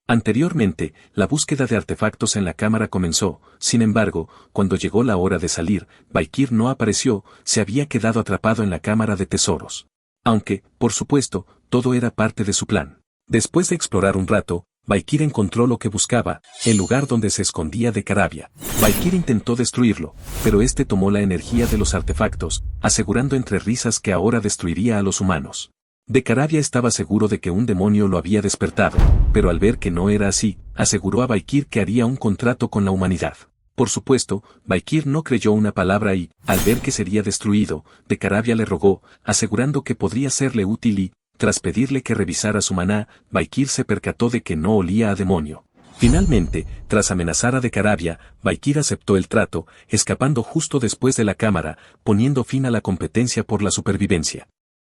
Anteriormente, la búsqueda de artefactos en la cámara comenzó, sin embargo, cuando llegó la hora de salir, Valkyr no apareció, se había quedado atrapado en la cámara de tesoros. Aunque, por supuesto, todo era parte de su plan. Después de explorar un rato, Valkyr encontró lo que buscaba, el lugar donde se escondía de Caravia. Valkyr intentó destruirlo, pero este tomó la energía de los artefactos, asegurando entre risas que ahora destruiría a los humanos. De Caravia estaba seguro de que un demonio lo había despertado, pero al ver que no era así, aseguró a Valkyr que haría un contrato con la humanidad. Por supuesto, Valkyr no creyó una palabra y, al ver que sería destruido, De Caravia le rogó, asegurando que podría serle útil y, tras pedirle que revisara su maná, Valkyr se percató de que no olía a demonio. Finalmente, tras amenazar a De Caravia, Valkyr aceptó el trato, escapando justo después de la cámara, poniendo fin a la competencia por la supervivencia.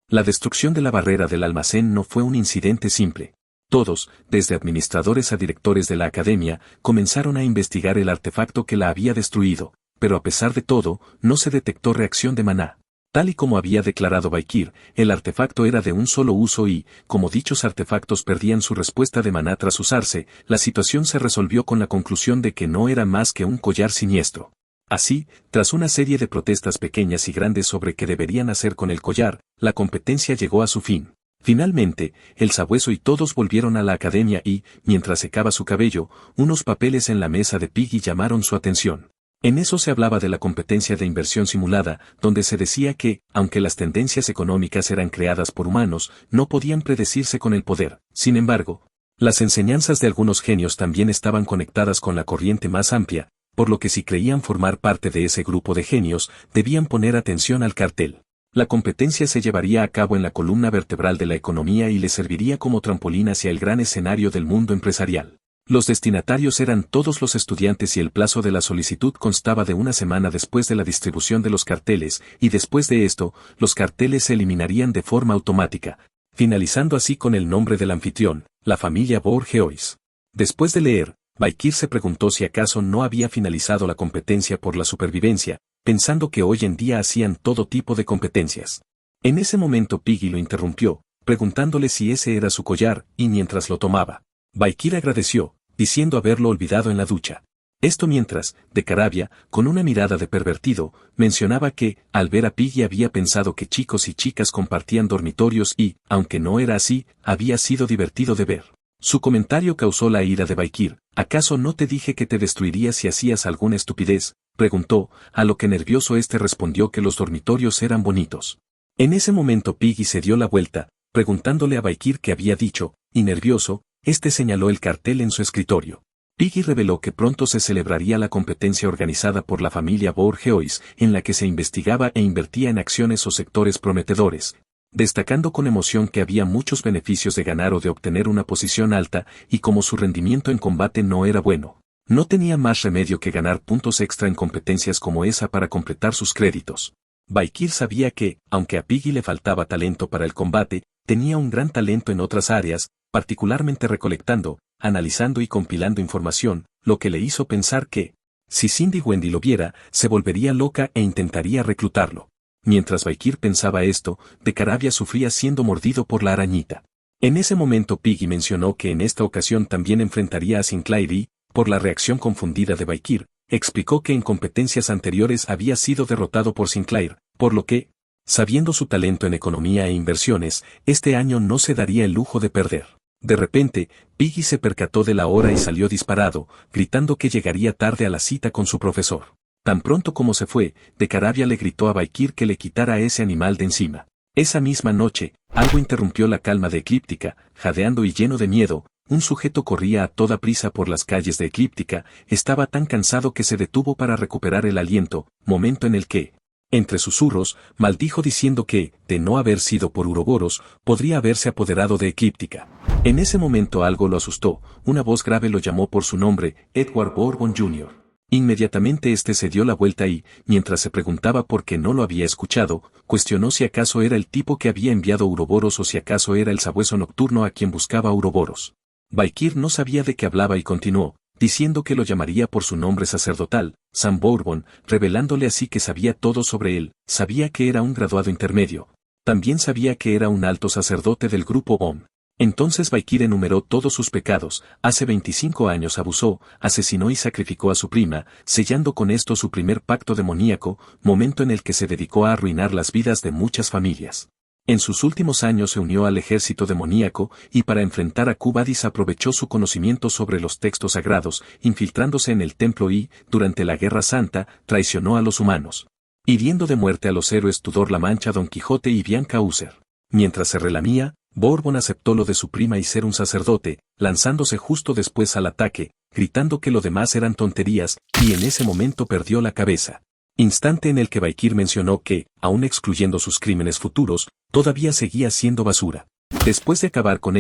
La destrucción de la barrera del almacén no fue un incidente simple. Todos, desde administradores a directores de la academia, comenzaron a investigar el artefacto que la había destruido, pero a pesar de todo, no se detectó reacción de maná. Tal y como había declarado Valkyr, el artefacto era de un solo uso y, como dichos artefactos perdían su respuesta de maná tras usarse, la situación se resolvió con la conclusión de que no era más que un collar siniestro. Así, tras una serie de protestas pequeñas y grandes sobre qué deberían hacer con el collar, la competencia llegó a su fin. Finalmente, el sabueso y todos volvieron a la academia y, mientras secaba su cabello, unos papeles en la mesa de Piggy llamaron su atención. En eso se hablaba de la competencia de inversión simulada, donde se decía que, aunque las tendencias económicas eran creadas por humanos, no podían predecirse con el poder. Sin embargo, las enseñanzas de algunos genios también estaban conectadas con la corriente más amplia, por lo que si creían formar parte de ese grupo de genios, debían poner atención al cartel. La competencia se llevaría a cabo en la columna vertebral de la economía y le serviría como trampolín hacia el gran escenario del mundo empresarial. Los destinatarios eran todos los estudiantes y el plazo de la solicitud constaba de una semana después de la distribución de los carteles, y después de esto, los carteles se eliminarían de forma automática, finalizando así con el nombre del anfitrión, la familia Borgeois. Después de leer, Valkyr se preguntó si acaso no había finalizado la competencia por la supervivencia, pensando que hoy en día hacían todo tipo de competencias. En ese momento Piggy lo interrumpió, preguntándole si ese era su collar, y mientras lo tomaba, Valkyr agradeció, diciendo haberlo olvidado en la ducha. Esto mientras, De Caravia, con una mirada de pervertido, mencionaba que, al ver a Piggy había pensado que chicos y chicas compartían dormitorios y, aunque no era así, había sido divertido de ver. Su comentario causó la ira de Valkyr. ¿Acaso no te dije que te destruiría si hacías alguna estupidez?, preguntó, a lo que nervioso este respondió que los dormitorios eran bonitos. En ese momento Piggy se dio la vuelta, preguntándole a Valkyr qué había dicho, y nervioso, este señaló el cartel en su escritorio. Piggy reveló que pronto se celebraría la competencia organizada por la familia Borgeois, en la que se investigaba e invertía en acciones o sectores prometedores, destacando con emoción que había muchos beneficios de ganar o de obtener una posición alta, y como su rendimiento en combate no era bueno, no tenía más remedio que ganar puntos extra en competencias como esa para completar sus créditos. Valkyr sabía que, aunque a Piggy le faltaba talento para el combate, tenía un gran talento en otras áreas, particularmente recolectando, analizando y compilando información, lo que le hizo pensar que, si Cindy Wendy lo viera, se volvería loca e intentaría reclutarlo. Mientras Valkyr pensaba esto, De Caravia sufría siendo mordido por la arañita. En ese momento Piggy mencionó que en esta ocasión también enfrentaría a Sinclair y, por la reacción confundida de Valkyr, explicó que en competencias anteriores había sido derrotado por Sinclair, por lo que, sabiendo su talento en economía e inversiones, este año no se daría el lujo de perder. De repente, Piggy se percató de la hora y salió disparado, gritando que llegaría tarde a la cita con su profesor. Tan pronto como se fue, De Caravia le gritó a Valkyr que le quitara a ese animal de encima. Esa misma noche, algo interrumpió la calma de Eclíptica, jadeando y lleno de miedo, un sujeto corría a toda prisa por las calles de Eclíptica, estaba tan cansado que se detuvo para recuperar el aliento, momento en el que, entre susurros, maldijo diciendo que, de no haber sido por Uroboros, podría haberse apoderado de Eclíptica. En ese momento algo lo asustó, una voz grave lo llamó por su nombre, Edward Bourbon Jr. Inmediatamente este se dio la vuelta y, mientras se preguntaba por qué no lo había escuchado, cuestionó si acaso era el tipo que había enviado Uroboros o si acaso era el sabueso nocturno a quien buscaba Uroboros. Valkyr no sabía de qué hablaba y continuó, diciendo que lo llamaría por su nombre sacerdotal, Sam Bourbon, revelándole así que sabía todo sobre él, sabía que era un graduado intermedio. También sabía que era un alto sacerdote del grupo OM. Entonces Baikir enumeró todos sus pecados. Hace 25 años abusó, asesinó y sacrificó a su prima, sellando con esto su primer pacto demoníaco, momento en el que se dedicó a arruinar las vidas de muchas familias. En sus últimos años se unió al ejército demoníaco y para enfrentar a Qubadis aprovechó su conocimiento sobre los textos sagrados, infiltrándose en el templo y, durante la Guerra Santa, traicionó a los humanos, hiriendo de muerte a los héroes Tudor La Mancha, Don Quijote y Bianca User. Mientras se relamía, Bourbon aceptó lo de su prima y ser un sacerdote, lanzándose justo después al ataque, gritando que lo demás eran tonterías, y en ese momento perdió la cabeza. Instante en el que Baikir mencionó que, aun excluyendo sus crímenes futuros, todavía seguía siendo basura. Después de acabar con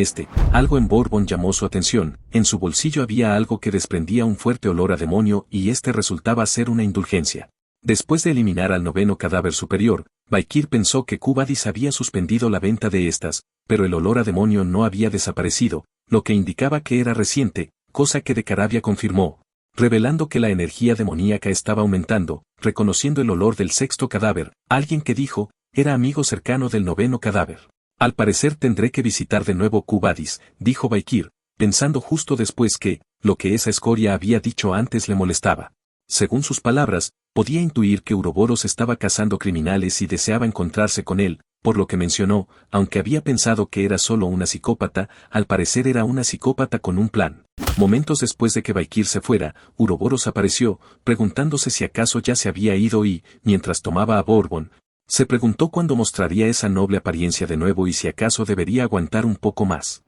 algo en Bourbon llamó su atención. En su bolsillo había algo que desprendía un fuerte olor a demonio y resultaba ser una indulgencia. Después de eliminar al 9º cadáver superior, Baikir pensó que Qubadis había suspendido la venta de estas, pero el olor a demonio no había desaparecido, lo que indicaba que era reciente, cosa que de Caravia confirmó, revelando que la energía demoníaca estaba aumentando, reconociendo el olor del 6º cadáver, alguien que dijo, era amigo cercano del 9º cadáver. Al parecer tendré que visitar de nuevo Qubadis, dijo Baikir, pensando justo después que, lo que esa escoria había dicho antes le molestaba. Según sus palabras, podía intuir que Uroboros estaba cazando criminales y deseaba encontrarse con él, por lo que mencionó, aunque había pensado que era solo una psicópata, al parecer era una psicópata con un plan. Momentos después de que Baikir se fuera, Uroboros apareció, preguntándose si acaso ya se había ido y, mientras tomaba a Bourbon, se preguntó cuándo mostraría esa noble apariencia de nuevo y si acaso debería aguantar un poco más.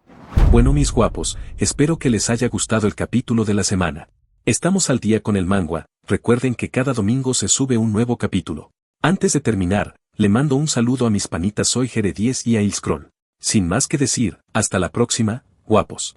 Bueno mis guapos, espero que les haya gustado el capítulo de la semana. Estamos al día con el manga, recuerden que cada domingo se sube un nuevo capítulo. Antes de terminar, le mando un saludo a mis panitas Soy Jere 10 y a Ilscroll. Sin más que decir, hasta la próxima, guapos.